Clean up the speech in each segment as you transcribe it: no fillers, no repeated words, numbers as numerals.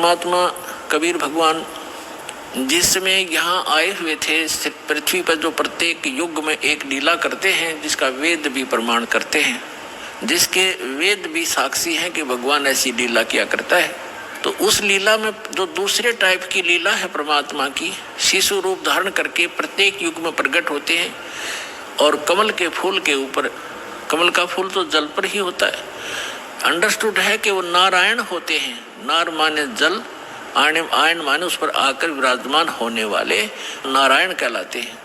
परमात्मा कबीर भगवान जिस समय यहाँ आए हुए थे पृथ्वी पर, जो प्रत्येक युग में एक लीला करते हैं जिसका वेद भी प्रमाण करते हैं, जिसके वेद भी साक्षी हैं कि भगवान ऐसी लीला किया करता है। तो उस लीला में जो दूसरे टाइप की लीला है परमात्मा की, शिशु रूप धारण करके प्रत्येक युग में प्रकट होते हैं और कमल के फूल के ऊपर, कमल का फूल तो जल पर ही होता है, अंडरस्टूड है कि वो नारायण होते हैं। नार माने जल, आयन माने उस पर आकर विराजमान होने वाले नारायण कहलाते हैं।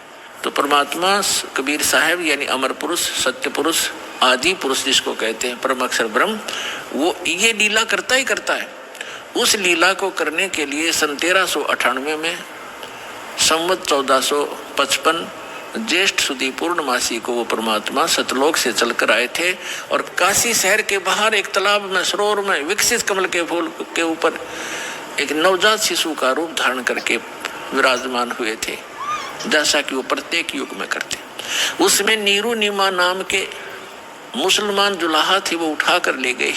तो परमात्मा कबीर साहब यानी अमर पुरुष, सत्य पुरुष, आदि पुरुष जिसको कहते हैं, परम अक्षर ब्रह्म, वो ये लीला करता ही करता है। उस लीला को करने के लिए सन 1398 में संवत 1455 ज्येष्ठ सुदी पूर्णमासी को वो परमात्मा सतलोक से चलकर आए थे और काशी शहर के बाहर एक तालाब में, सरोवर में विकसित कमल के फूल के ऊपर एक नवजात शिशु का रूप धारण करके विराजमान हुए थे, जैसा कि वो प्रत्येक युग में करते। उसमें नीरू नीमा नाम के मुसलमान जुलाहा थे, वो उठा कर ले गए।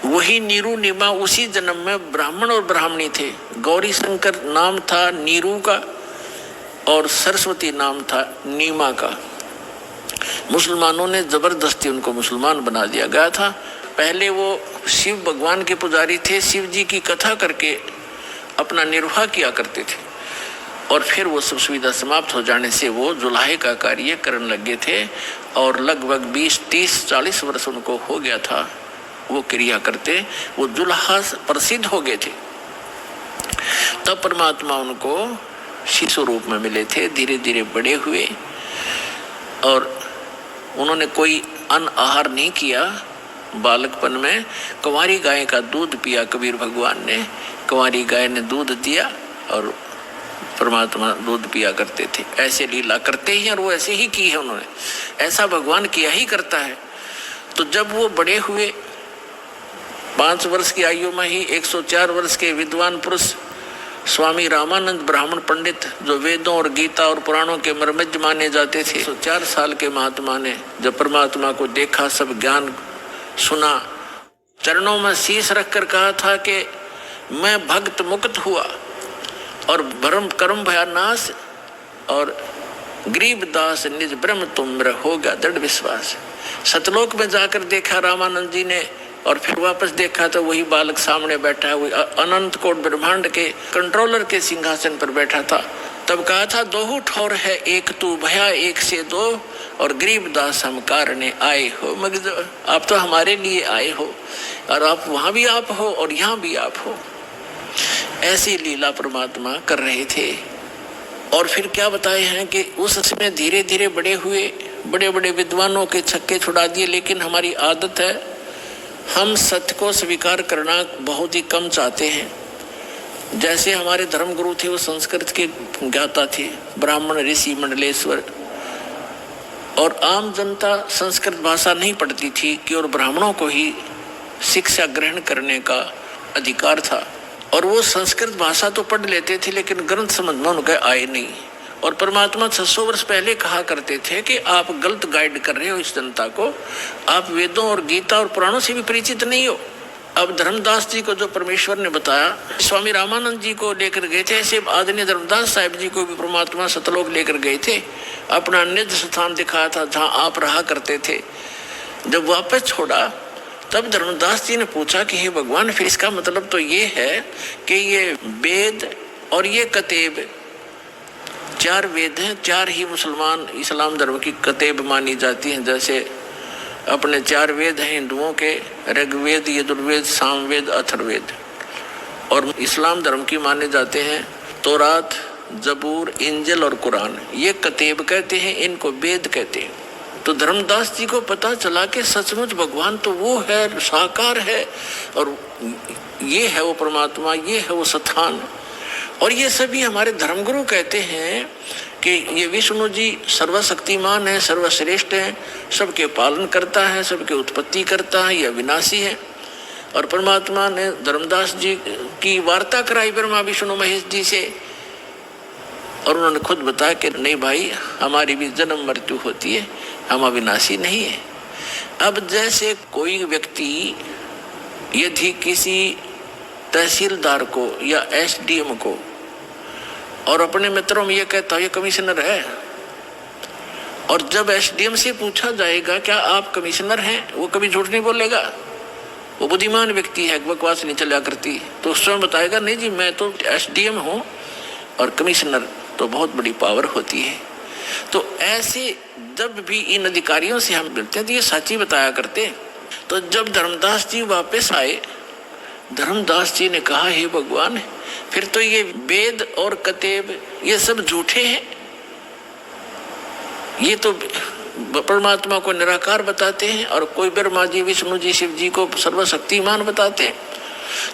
वही नीरू नीमा उसी जन्म में ब्राह्मण और ब्राह्मणी थे। गौरी शंकर नाम था नीरू का और सरस्वती नाम था नीमा का। मुसलमानों ने जबरदस्ती उनको मुसलमान बना दिया गया था। पहले वो शिव भगवान के पुजारी थे, शिव जी की कथा करके अपना निर्वाह किया करते थे और फिर वो सब सुविधा समाप्त हो जाने से वो जुलाहे का कार्य करने लगे थे और लगभग 20, 30, 40 वर्ष उनको हो गया था वो क्रिया करते, वो जुलाहा प्रसिद्ध हो गए थे। तब परमात्मा उनको शिशु रूप में मिले थे, धीरे धीरे बड़े हुए और उन्होंने कोई अन्न आहार नहीं किया। बालकपन में कुंवारी गाय का दूध पिया कबीर भगवान ने, कुंवारी गाय ने दूध दिया और परमात्मा दूध पिया करते थे। ऐसे लीला करते ही और वो ऐसे ही की है उन्होंने, ऐसा भगवान किया ही करता है। तो जब वो बड़े हुए 5 वर्ष की आयु में ही 104 वर्ष के विद्वान पुरुष स्वामी रामानंद ब्राह्मण पंडित, जो वेदों और गीता और पुराणों के मर्मज्ञ माने जाते थे, 104 साल के महात्मा ने जब परमात्मा को देखा, सब ज्ञान सुना, चरणों में शीश रखकर कहा था कि मैं भक्त मुक्त हुआ और भरम कर्म भया नाश और गरीब दास निज ब्रह्म तुम मेरा हो गया दृढ़ विश्वास। सतलोक में जाकर देखा रामानंद जी ने और फिर वापस देखा तो वही बालक सामने बैठा है, वही अनंत कोट ब्रह्मांड के कंट्रोलर के सिंहासन पर बैठा था। तब कहा था दोहू ठौर है एक तू भया एक से दो और गरीब दास हम कारणे आए हो। मगर आप तो हमारे लिए आए हो और आप वहां भी आप हो और यहाँ भी आप हो। ऐसी लीला परमात्मा कर रहे थे। और फिर क्या बताए हैं कि उस समय धीरे धीरे बड़े हुए, बड़े बड़े विद्वानों के छक्के छुड़ा दिए। लेकिन हमारी आदत है, हम सत्य को स्वीकार करना बहुत ही कम चाहते हैं। जैसे हमारे धर्मगुरु थे वो संस्कृत के ज्ञाता थे, ब्राह्मण ऋषि मंडलेश्वर, और आम जनता संस्कृत भाषा नहीं पढ़ती थी कि और ब्राह्मणों को ही शिक्षा ग्रहण करने का अधिकार था। और वो संस्कृत भाषा तो पढ़ लेते थे लेकिन ग्रंथ समझ में उनके आए नहीं। और परमात्मा 600 वर्ष पहले कहा करते थे कि आप गलत गाइड कर रहे हो इस जनता को, आप वेदों और गीता और पुराणों से भी परिचित नहीं हो। अब धर्मदास जी को जो परमेश्वर ने बताया, स्वामी रामानंद जी को लेकर गए थे, ऐसे आदरणीय धर्मदास साहिब जी को भी परमात्मा सतलोक लेकर गए थे, अपना निज स्थान दिखाया था जहाँ आप रहा करते थे। जब वापस छोड़ा तब धर्मदास जी ने पूछा कि हे भगवान, फिर इसका मतलब तो ये है कि ये वेद और ये कतेब, 4 वेद हैं, 4 ही मुसलमान इस्लाम धर्म की कतेब मानी जाती हैं। जैसे अपने 4 वेद हैं हिंदुओं के, ऋग्वेद, यजुर्वेद, सामवेद, अथर्ववेद, और इस्लाम धर्म की माने जाते हैं तौरात, जबूर, इंजिल और कुरान। ये कतेब कहते हैं, इनको वेद कहते हैं। तो धर्मदास जी को पता चला कि सचमुच भगवान तो वो है, साकार है, और ये है वो परमात्मा, ये है वो स्थान। और ये सभी हमारे धर्मगुरु कहते हैं कि ये विष्णु जी सर्वशक्तिमान है, सर्वश्रेष्ठ है, सबके पालन करता है, सबके उत्पत्ति करता है, यह विनाशी है। और परमात्मा ने धर्मदास जी की वार्ता कराई ब्रह्मा विष्णु महेश जी से, और उन्होंने खुद बताया कि नहीं भाई, हमारी भी जन्म मृत्यु होती है, हम अविनाशी नहीं है। अब जैसे कोई व्यक्ति यदि किसी तहसीलदार को या एसडीएम को और अपने मित्रों में ये कहता है ये कमिश्नर है, और जब एसडीएम से पूछा जाएगा क्या आप कमिश्नर हैं, वो कभी झूठ नहीं बोलेगा, वो बुद्धिमान व्यक्ति है, बकवास नहीं चला करती, तो स्वयं बताएगा नहीं जी मैं तो एसडीएम हूँ, और कमिश्नर तो बहुत बड़ी पावर होती है। तो ऐसे जब भी इन अधिकारियों से हम मिलते हैं तो ये सच्ची बताया करते। तो जब धर्मदास जी वापस आए, धर्मदास जी ने कहा हे भगवान, फिर तो ये वेद और कतेब ये सब झूठे हैं, ये तो परमात्मा को निराकार बताते हैं और कोई ब्रह्मा जी, विष्णु जी, शिव जी को सर्वशक्तिमान बताते हैं।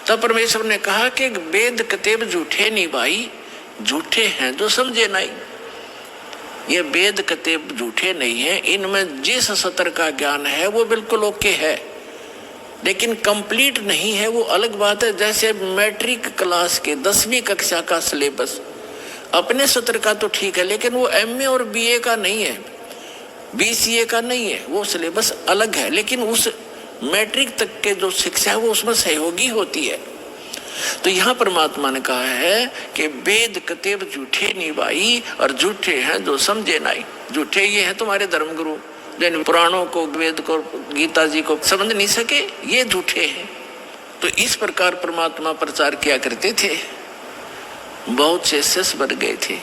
तब परमेश्वर ने कहा कि वेद कतेब झूठे नहीं भाई, झूठे हैं जो समझे नहीं। ये वेद कतेब झूठे नहीं है, इनमें जिस सत्र का ज्ञान है वो बिल्कुल ओके है, लेकिन कंप्लीट नहीं है, वो अलग बात है। जैसे मैट्रिक क्लास के 10वीं कक्षा का सिलेबस अपने सत्र का तो ठीक है, लेकिन वो एमए और बीए का नहीं है, बीसीए का नहीं है, वो सिलेबस अलग है। लेकिन उस मैट्रिक तक के जो शिक्षा है वो उसमें सहयोगी होती है। तो यहाँ परमात्मा ने कहा है कि वेद कतेब झूठे नहीं भाई, और झूठे हैं जो समझे नहीं। झूठे ये हैं तुम्हारे धर्मगुरु, जिन पुराणों को, वेद को, गीता जी को समझ नहीं सके, ये झूठे हैं। तो इस प्रकार परमात्मा प्रचार किया करते थे, बहुत से शिष्य बन गए थे।